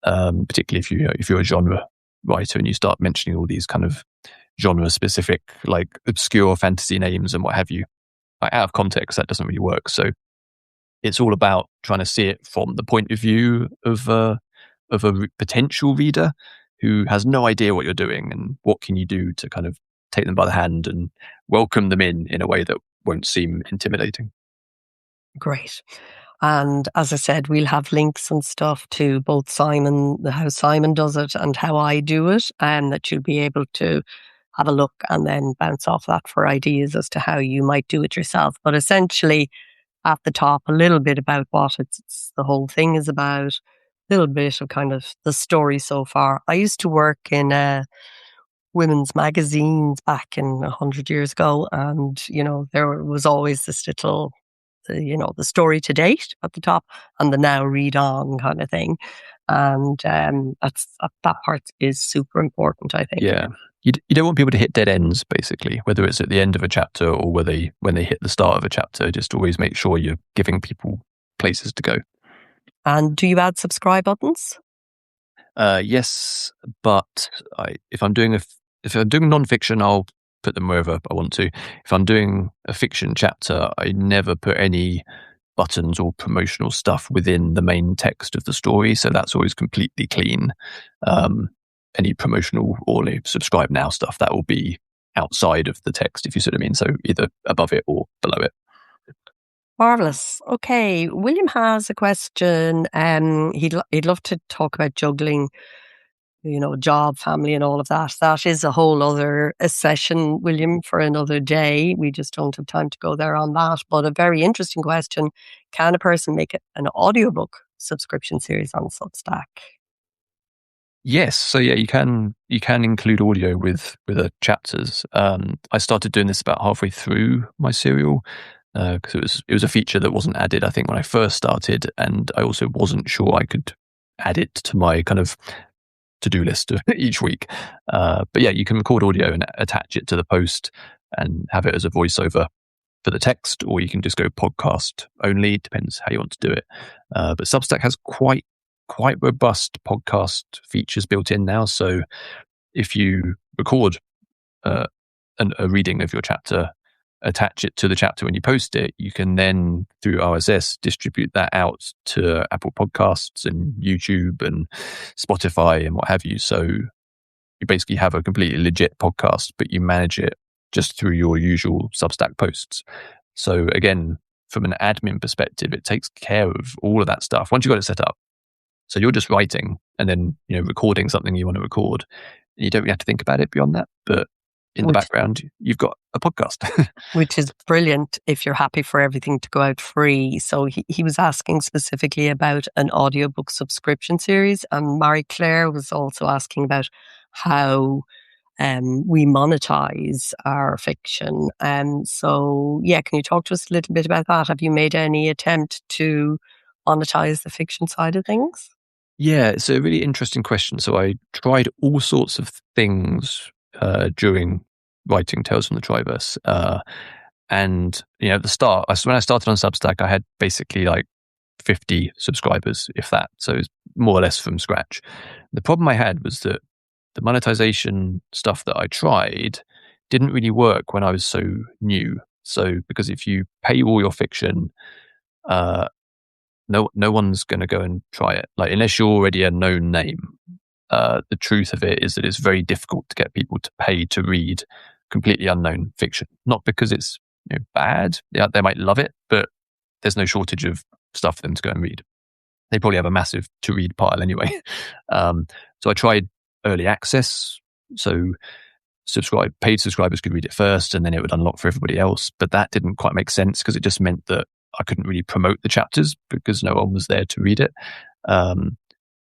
S2: particularly if you're a genre writer and you start mentioning all these kind of genre specific, like obscure fantasy names and what have you, like out of context, that doesn't really work. So it's all about trying to see it from the point of view of a potential reader who has no idea what you're doing and what can you do to kind of take them by the hand and welcome them in a way that won't seem intimidating.
S1: Great. And as I said, we'll have links and stuff to both how Simon does it and how I do it, and that you'll be able to have a look and then bounce off that for ideas as to how you might do it yourself. But essentially, at the top, a little bit about what the whole thing is about, a little bit of kind of the story so far. I used to work in women's magazines back in 100 years ago, and there was always this little the story to date at the top and the now read on kind of thing, and that part is super important, I think.
S2: Yeah, you don't want people to hit dead ends, basically, whether it's at the end of a chapter or when they hit the start of a chapter. Just always make sure you're giving people places to go. And
S1: do you add subscribe buttons?
S2: Yes, but if I'm doing non-fiction, I'll put them wherever I want to. If I'm doing a fiction chapter, I never put any buttons or promotional stuff within the main text of the story, so that's always completely clean. Any promotional or subscribe now stuff, that will be outside of the text, if you see what I mean, so either above it or below it.
S1: Marvellous. Okay, William has a question. He'd love to talk about juggling job, family and all of that. That is a whole other session, William, for another day. We just don't have time to go there on that. But a very interesting question. Can a person make an audiobook subscription series on Substack?
S2: Yes, so yeah, you can include audio with the chapters. I started doing this about halfway through my serial because it was a feature that wasn't added, I think, when I first started, and I also wasn't sure I could add it to my kind of to-do list each week. But yeah, you can record audio and attach it to the post and have it as a voiceover for the text, or you can just go podcast only. Depends how you want to do it. But Substack has quite robust podcast features built in now. So if you record a reading of your chapter, attach it to the chapter when you post it, you can then through RSS distribute that out to Apple Podcasts and YouTube and Spotify and what have you. So you basically have a completely legit podcast, but you manage it just through your usual Substack posts. So again, from an admin perspective, it takes care of all of that stuff once you've got it set up. So you're just writing and then recording something you want to record. You don't really have to think about it beyond that. But in the background, you've got a podcast.
S1: Which is brilliant if you're happy for everything to go out free. So he was asking specifically about an audiobook subscription series. And Marie Claire was also asking about how we monetize our fiction. So, yeah, can you talk to us a little bit about that? Have you made any attempt to monetize the fiction side of things?
S2: Yeah, it's a really interesting question. So I tried all sorts of things during writing Tales from the Triverse. And, at the start, when I started on Substack, I had basically like 50 subscribers, if that. So it's more or less from scratch. The problem I had was that the monetization stuff that I tried didn't really work when I was so new. So because if you pay all your fiction, no one's going to go and try it. Like, unless you're already a known name, the truth of it is that it's very difficult to get people to pay to read completely unknown fiction. Not because it's bad. Yeah, they might love it, but there's no shortage of stuff for them to go and read. They probably have a massive to read pile anyway. So I tried early access. So paid subscribers could read it first and then it would unlock for everybody else. But that didn't quite make sense because it just meant that I couldn't really promote the chapters because no one was there to read it.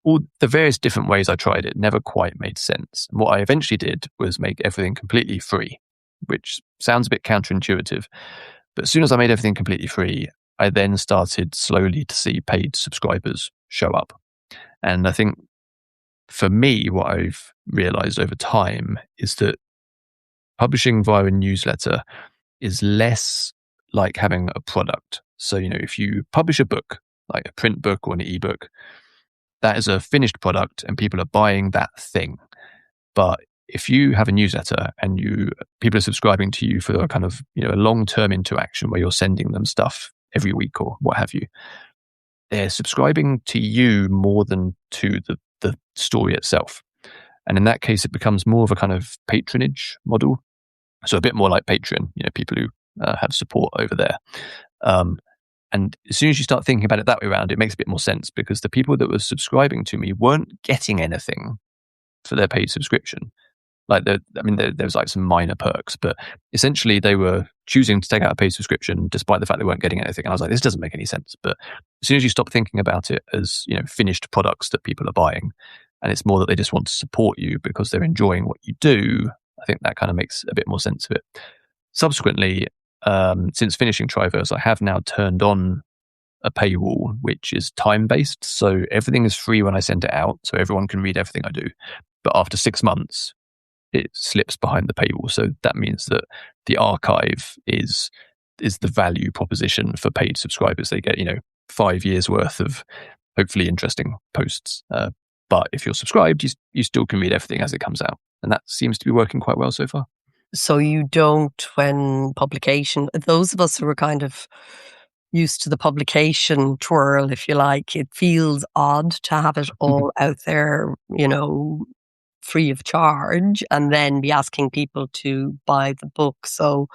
S2: All the various different ways I tried it never quite made sense. And what I eventually did was make everything completely free, which sounds a bit counterintuitive. But as soon as I made everything completely free, I then started slowly to see paid subscribers show up. And I think for me, what I've realized over time is that publishing via a newsletter is less like having a product. So, if you publish a book, like a print book or an ebook, that is a finished product and people are buying that thing. But if you have a newsletter and people are subscribing to you for a kind of, a long-term interaction where you're sending them stuff every week or what have you, they're subscribing to you more than to the story itself. And in that case, it becomes more of a kind of patronage model. So a bit more like Patreon, people who have support over there. And as soon as you start thinking about it that way around, it makes a bit more sense because the people that were subscribing to me weren't getting anything for their paid subscription. Like, there was like some minor perks, but essentially they were choosing to take out a paid subscription despite the fact they weren't getting anything. And I was like, this doesn't make any sense. But as soon as you stop thinking about it as, finished products that people are buying, and it's more that they just want to support you because they're enjoying what you do, I think that kind of makes a bit more sense of it. Subsequently, since finishing Triverse, I have now turned on a paywall, which is time-based. So everything is free when I send it out, so everyone can read everything I do. But after 6 months, it slips behind the paywall. So that means that the archive is the value proposition for paid subscribers. They get, 5 years worth of hopefully interesting posts. But if you're subscribed, you still can read everything as it comes out. And that seems to be working quite well so far.
S1: So you don't, when publication, those of us who are kind of used to the publication twirl, if you like, it feels odd to have it all out there, free of charge, and then be asking people to buy the book. So,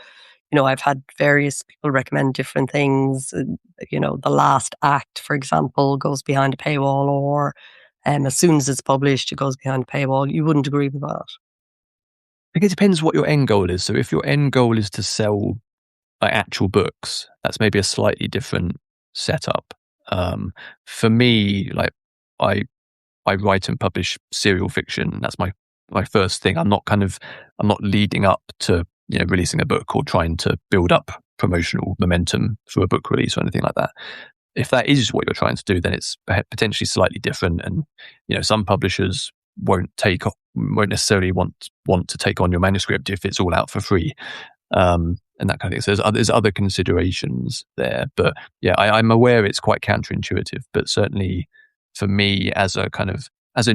S1: I've had various people recommend different things. The last act, for example, goes behind a paywall, or as soon as it's published, it goes behind the paywall. You wouldn't agree with that?
S2: I think it depends what your end goal is. So if your end goal is to sell actual books, that's maybe a slightly different setup. For me, like I write and publish serial fiction. That's my first thing. I'm not leading up to releasing a book or trying to build up promotional momentum through a book release or anything like that. If that is what you're trying to do, then it's potentially slightly different. And some publishers won't necessarily want to take on your manuscript if it's all out for free. And that kind of thing. So there's other considerations there. But yeah, I'm aware it's quite counterintuitive, but certainly for me as a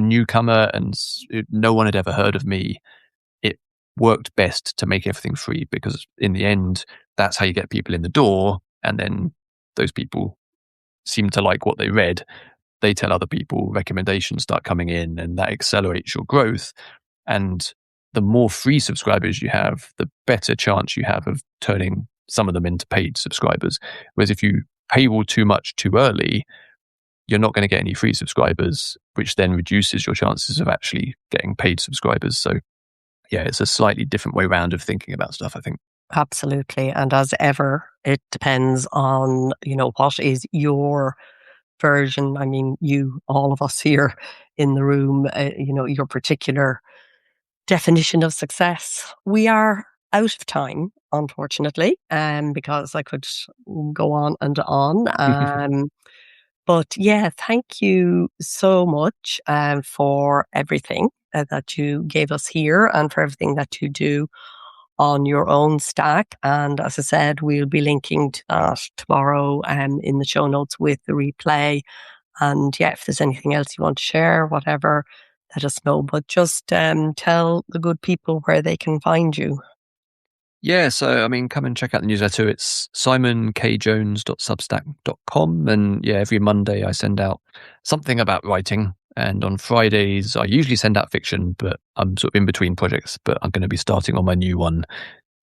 S2: newcomer and no one had ever heard of me, it worked best to make everything free, because in the end, that's how you get people in the door. And then those people seem to like what they read. They tell other people, recommendations start coming in, and that accelerates your growth. And the more free subscribers you have, the better chance you have of turning some of them into paid subscribers. Whereas if you paywall too much too early, you're not going to get any free subscribers, which then reduces your chances of actually getting paid subscribers. So yeah, it's a slightly different way round of thinking about stuff, I think.
S1: Absolutely. And as ever, it depends on, what is your version. I mean, all of us here in the room, your particular definition of success. We are out of time, unfortunately, because I could go on and on. But yeah, thank you so much for everything that you gave us here and for everything that you do on your own stack. And as I said, we'll be linking to that tomorrow in the show notes with the replay. And yeah, if there's anything else you want to share, whatever, let us know. But just tell the good people where they can find you.
S2: Yeah, so come and check out the newsletter. It's simonkjones.substack.com. And yeah, every Monday I send out something about writing. And on Fridays, I usually send out fiction, but I'm sort of in between projects. But I'm going to be starting on my new one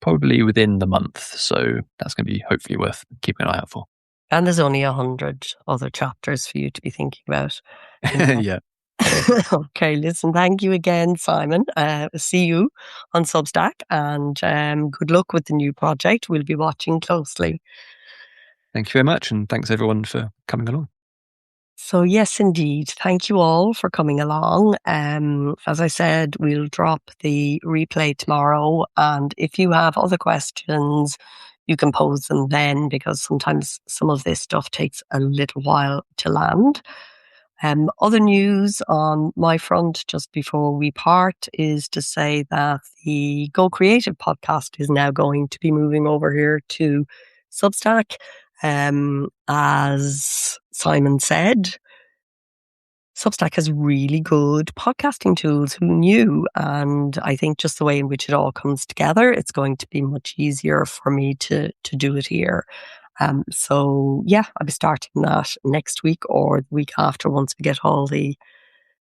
S2: probably within the month. So that's going to be hopefully worth keeping an eye out for.
S1: And there's only 100 other chapters for you to be thinking about.
S2: Yeah.
S1: Okay, listen, thank you again, Simon. See you on Substack, and good luck with the new project. We'll be watching closely.
S2: Thank you very much, and thanks everyone for coming along.
S1: So yes, indeed. Thank you all for coming along. As I said, we'll drop the replay tomorrow, and if you have other questions, you can pose them then, because sometimes some of this stuff takes a little while to land. Other news on my front just before we part is to say that the Go Creative podcast is now going to be moving over here to Substack. As Simon said, Substack has really good podcasting tools. Who knew? And I think just the way in which it all comes together, it's going to be much easier for me to do it here. So yeah, I'll be starting that next week or the week after, once we get all the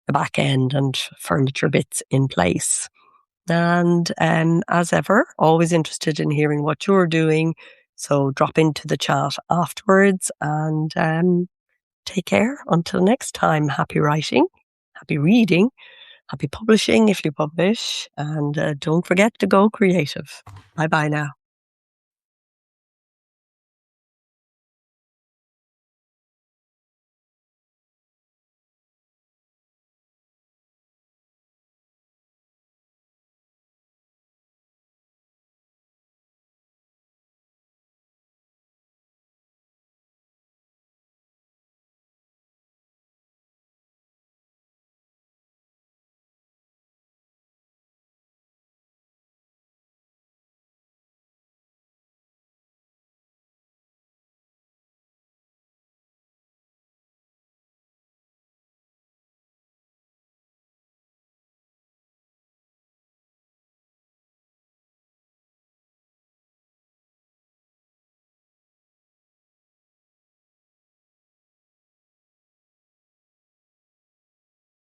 S1: back end and furniture bits in place. And as ever, always interested in hearing what you're doing. So drop into the chat afterwards, and take care until next time. Happy writing, happy reading, happy publishing if you publish, and don't forget to go creative. Bye bye now.